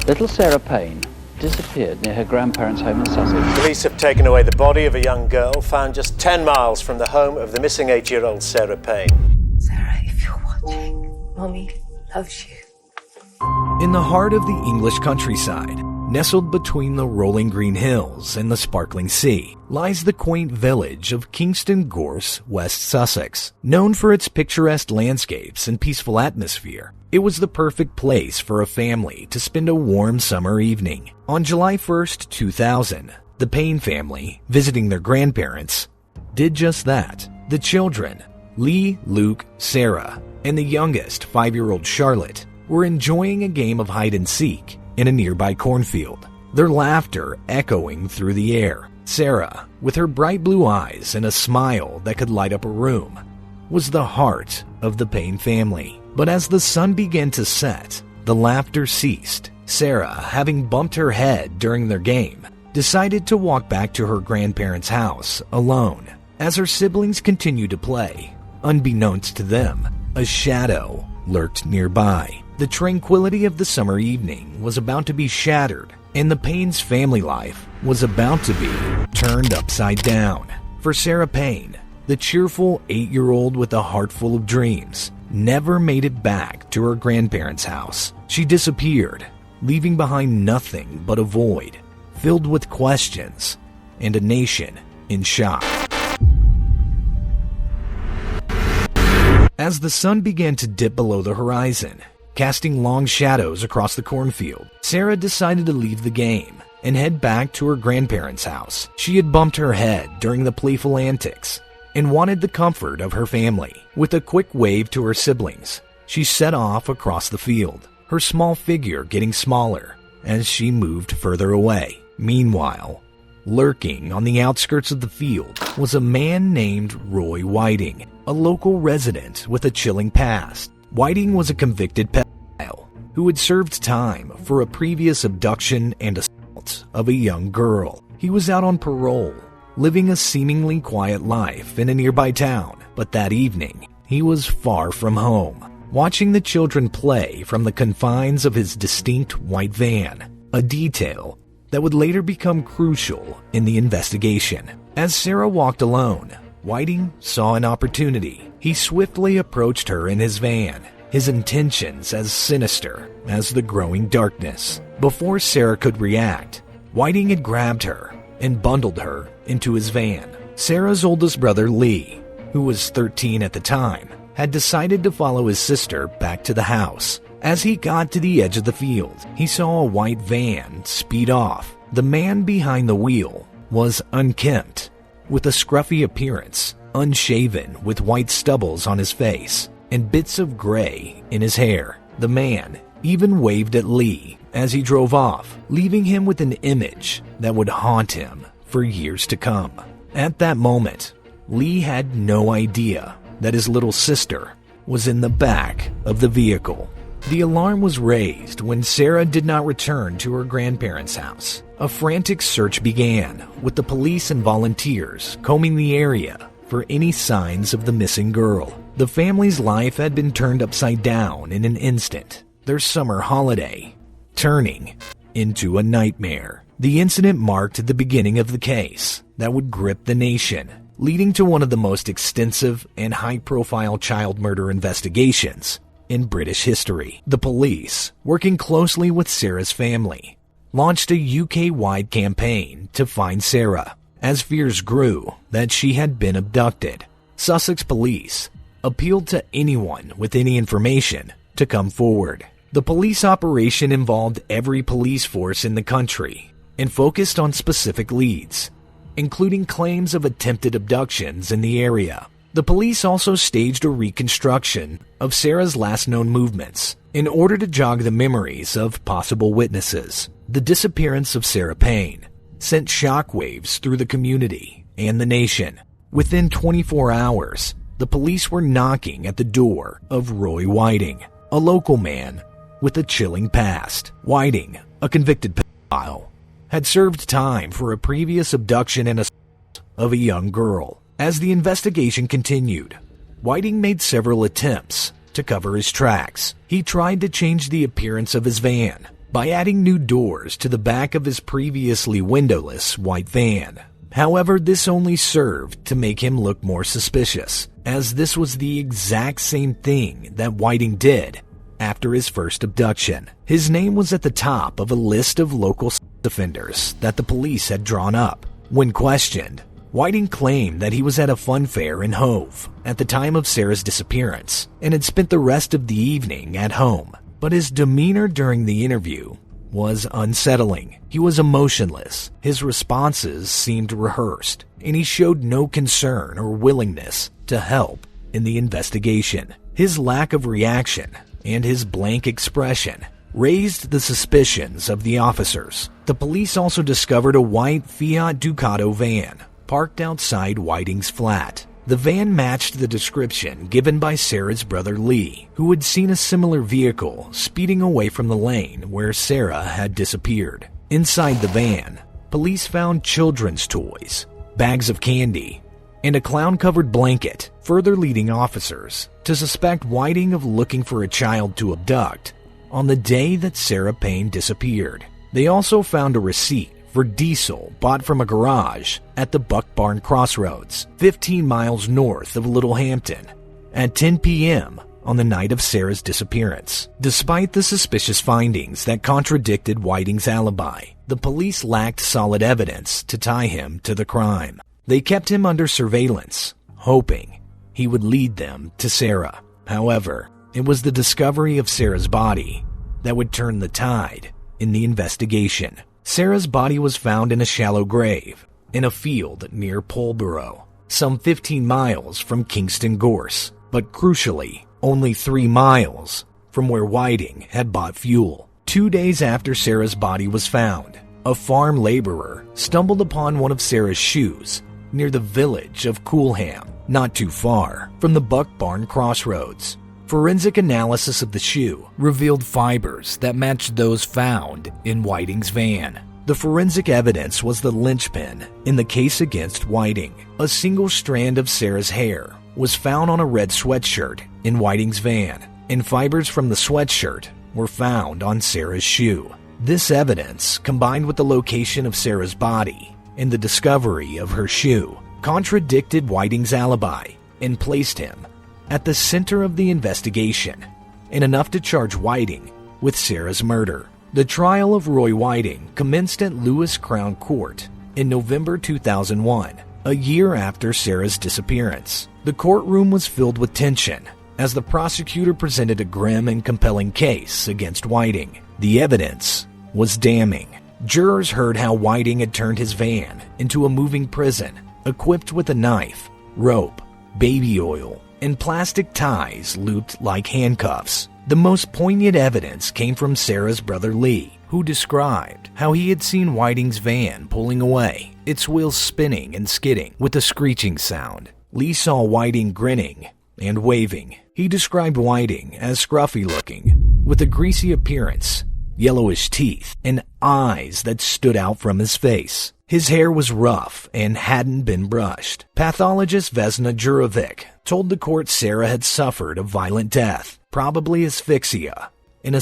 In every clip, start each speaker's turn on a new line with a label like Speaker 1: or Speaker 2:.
Speaker 1: Little Sarah Payne disappeared near her grandparents' home in Sussex.
Speaker 2: Police have taken away the body of a young girl found just 10 miles from the home of the missing 8-year-old Sarah Payne.
Speaker 3: Sarah, if you're watching, Mommy loves you.
Speaker 4: In the heart of the English countryside, nestled between the rolling green hills and the sparkling sea, lies the quaint village of Kingston Gorse, West Sussex. Known for its picturesque landscapes and peaceful atmosphere, it was the perfect place for a family to spend a warm summer evening. On July 1st, 2000, the Payne family, visiting their grandparents, did just that. The children, Lee, Luke, Sarah, and the youngest, 5-year-old Charlotte, were enjoying a game of hide-and-seek in a nearby cornfield, their laughter echoing through the air. Sarah, with her bright blue eyes and a smile that could light up a room, was the heart of the Payne family. But as the sun began to set, the laughter ceased. Sarah, having bumped her head during their game, decided to walk back to her grandparents' house alone. As her siblings continued to play, unbeknownst to them, a shadow lurked nearby. The tranquility of the summer evening was about to be shattered, and the Payne's family life was about to be turned upside down. For Sarah Payne, the cheerful 8-year-old with a heart full of dreams, never made it back to her grandparents' house. She disappeared, leaving behind nothing but a void, filled with questions, and a nation in shock. As the sun began to dip below the horizon, casting long shadows across the cornfield, Sarah decided to leave the game and head back to her grandparents' house. She had bumped her head during the playful antics and wanted the comfort of her family. With a quick wave to her siblings, she set off across the field, her small figure getting smaller as she moved further away. Meanwhile, lurking on the outskirts of the field was a man named Roy Whiting, a local resident with a chilling past. Whiting was a convicted pedophile who had served time for a previous abduction and assault of a young girl. He was out on parole, living a seemingly quiet life in a nearby town, but that evening, he was far from home, watching the children play from the confines of his distinct white van, a detail that would later become crucial in the investigation. As Sarah walked alone, Whiting saw an opportunity. He swiftly approached her in his van, his intentions as sinister as the growing darkness. Before Sarah could react, Whiting had grabbed her and bundled her into his van. Sarah's oldest brother, Lee, who was 13 at the time, had decided to follow his sister back to the house. As he got to the edge of the field, he saw a white van speed off. The man behind the wheel was unkempt, with a scruffy appearance, unshaven with white stubbles on his face and bits of gray in his hair. The man even waved at Lee as he drove off, leaving him with an image that would haunt him for years to come. At that moment, Lee had no idea that his little sister was in the back of the vehicle. The alarm was raised when Sarah did not return to her grandparents' house. A frantic search began, with the police and volunteers combing the area for any signs of the missing girl. The family's life had been turned upside down in an instant, their summer holiday turning into a nightmare. The incident marked the beginning of the case that would grip the nation, leading to one of the most extensive and high-profile child murder investigations in British history. The police, working closely with Sarah's family, launched a UK-wide campaign to find Sarah, as fears grew that she had been abducted. Sussex police appealed to anyone with any information to come forward. The police operation involved every police force in the country and focused on specific leads, including claims of attempted abductions in the area. The police also staged a reconstruction of Sarah's last known movements in order to jog the memories of possible witnesses. The disappearance of Sarah Payne sent shockwaves through the community and the nation. Within 24 hours, the police were knocking at the door of Roy Whiting, a local man with a chilling past. Whiting, a convicted pedophile, had served time for a previous abduction and assault of a young girl. As the investigation continued, Whiting made several attempts to cover his tracks. He tried to change the appearance of his van, by adding new doors to the back of his previously windowless white van. However, this only served to make him look more suspicious, as this was the exact same thing that Whiting did after his first abduction. His name was at the top of a list of local offenders that the police had drawn up. When questioned, Whiting claimed that he was at a fun fair in Hove at the time of Sarah's disappearance and had spent the rest of the evening at home. But his demeanor during the interview was unsettling. He was emotionless, his responses seemed rehearsed, and he showed no concern or willingness to help in the investigation. His lack of reaction and his blank expression raised the suspicions of the officers. The police also discovered a white Fiat Ducato van parked outside Whiting's flat. The van matched the description given by Sarah's brother Lee, who had seen a similar vehicle speeding away from the lane where Sarah had disappeared. Inside the van, police found children's toys, bags of candy, and a clown-covered blanket, further leading officers to suspect Whiting of looking for a child to abduct on the day that Sarah Payne disappeared. They also found a receipt for diesel bought from a garage at the Buck Barn Crossroads, 15 miles north of Littlehampton, at 10 p.m. on the night of Sarah's disappearance. Despite the suspicious findings that contradicted Whiting's alibi, the police lacked solid evidence to tie him to the crime. They kept him under surveillance, hoping he would lead them to Sarah. However, it was the discovery of Sarah's body that would turn the tide in the investigation. Sarah's body was found in a shallow grave in a field near Polborough, some 15 miles from Kingston Gorse, but crucially, only 3 miles from where Whiting had bought fuel. 2 days after Sarah's body was found, a farm laborer stumbled upon one of Sarah's shoes near the village of Coolham, not too far from the Buck Barn Crossroads. Forensic analysis of the shoe revealed fibers that matched those found in Whiting's van. The forensic evidence was the linchpin in the case against Whiting. A single strand of Sarah's hair was found on a red sweatshirt in Whiting's van, and fibers from the sweatshirt were found on Sarah's shoe. This evidence, combined with the location of Sarah's body and the discovery of her shoe, contradicted Whiting's alibi and placed him at the center of the investigation, and enough to charge Whiting with Sarah's murder. The trial of Roy Whiting commenced at Lewis Crown Court in November 2001, a year after Sarah's disappearance. The courtroom was filled with tension as the prosecutor presented a grim and compelling case against Whiting. The evidence was damning. Jurors heard how Whiting had turned his van into a moving prison, equipped with a knife, rope, baby oil, and plastic ties looped like handcuffs. The most poignant evidence came from Sarah's brother Lee, who described how he had seen Whiting's van pulling away, its wheels spinning and skidding with a screeching sound. Lee saw Whiting grinning and waving. He described Whiting as scruffy-looking, with a greasy appearance, yellowish teeth, and eyes that stood out from his face. His hair was rough and hadn't been brushed. Pathologist Vesna Jurovic told the court Sarah had suffered a violent death, probably asphyxia, in a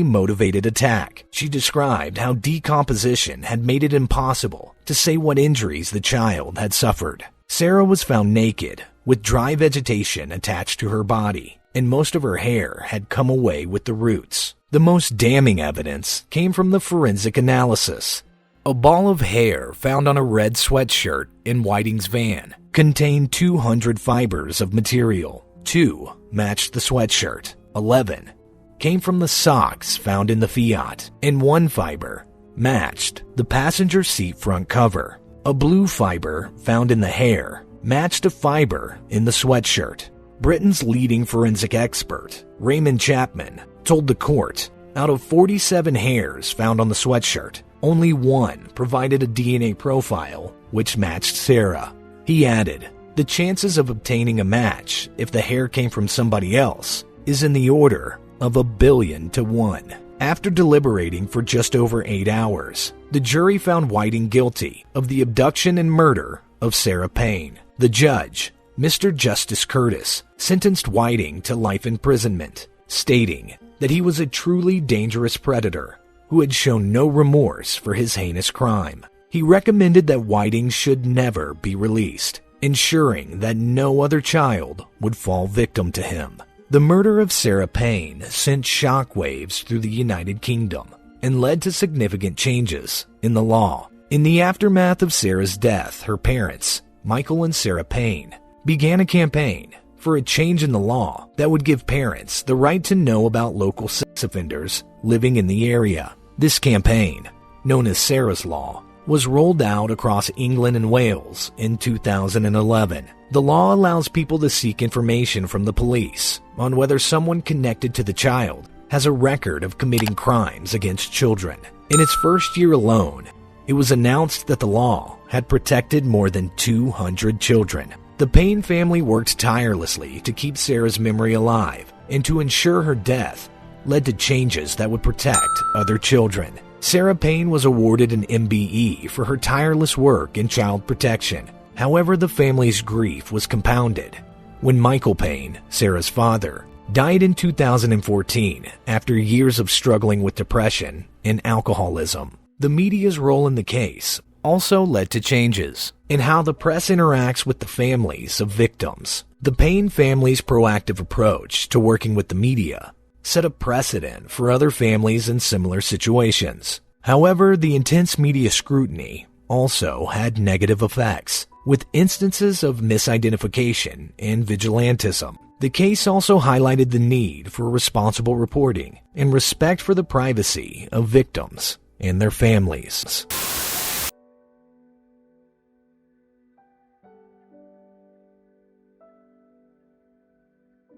Speaker 4: motivated attack. She described how decomposition had made it impossible to say what injuries the child had suffered. Sarah was found naked, with dry vegetation attached to her body, and most of her hair had come away with the roots. The most damning evidence came from the forensic analysis. A ball of hair found on a red sweatshirt in Whiting's van contained 200 fibers of material. 2 matched the sweatshirt. 11 came from the socks found in the Fiat, and 1 fiber matched the passenger seat front cover. A blue fiber found in the hair matched a fiber in the sweatshirt. Britain's leading forensic expert, Raymond Chapman, told the court, out of 47 hairs found on the sweatshirt, only 1 provided a DNA profile which matched Sarah. He added, the chances of obtaining a match if the hair came from somebody else is in the order of 1 billion to 1. After deliberating for just over 8 hours, the jury found Whiting guilty of the abduction and murder of Sarah Payne. The judge, Mr. Justice Curtis, sentenced Whiting to life imprisonment, stating that he was a truly dangerous predator who had shown no remorse for his heinous crime. He recommended that Whiting should never be released, ensuring that no other child would fall victim to him. The murder of Sarah Payne sent shockwaves through the United Kingdom and led to significant changes in the law. In the aftermath of Sarah's death, her parents, Michael and Sarah Payne, began a campaign for a change in the law that would give parents the right to know about local sex offenders living in the area. This campaign, known as Sarah's Law, was rolled out across England and Wales in 2011. The law allows people to seek information from the police on whether someone connected to the child has a record of committing crimes against children. In its first year alone, it was announced that the law had protected more than 200 children. The Payne family worked tirelessly to keep Sarah's memory alive and to ensure her death led to changes that would protect other children. Sarah Payne was awarded an MBE for her tireless work in child protection. However, the family's grief was compounded when Michael Payne, Sarah's father, died in 2014 after years of struggling with depression and alcoholism. The media's role in the case also led to changes in how the press interacts with the families of victims. The Payne family's proactive approach to working with the media set a precedent for other families in similar situations. However, the intense media scrutiny also had negative effects, with instances of misidentification and vigilantism. The case also highlighted the need for responsible reporting and respect for the privacy of victims and their families.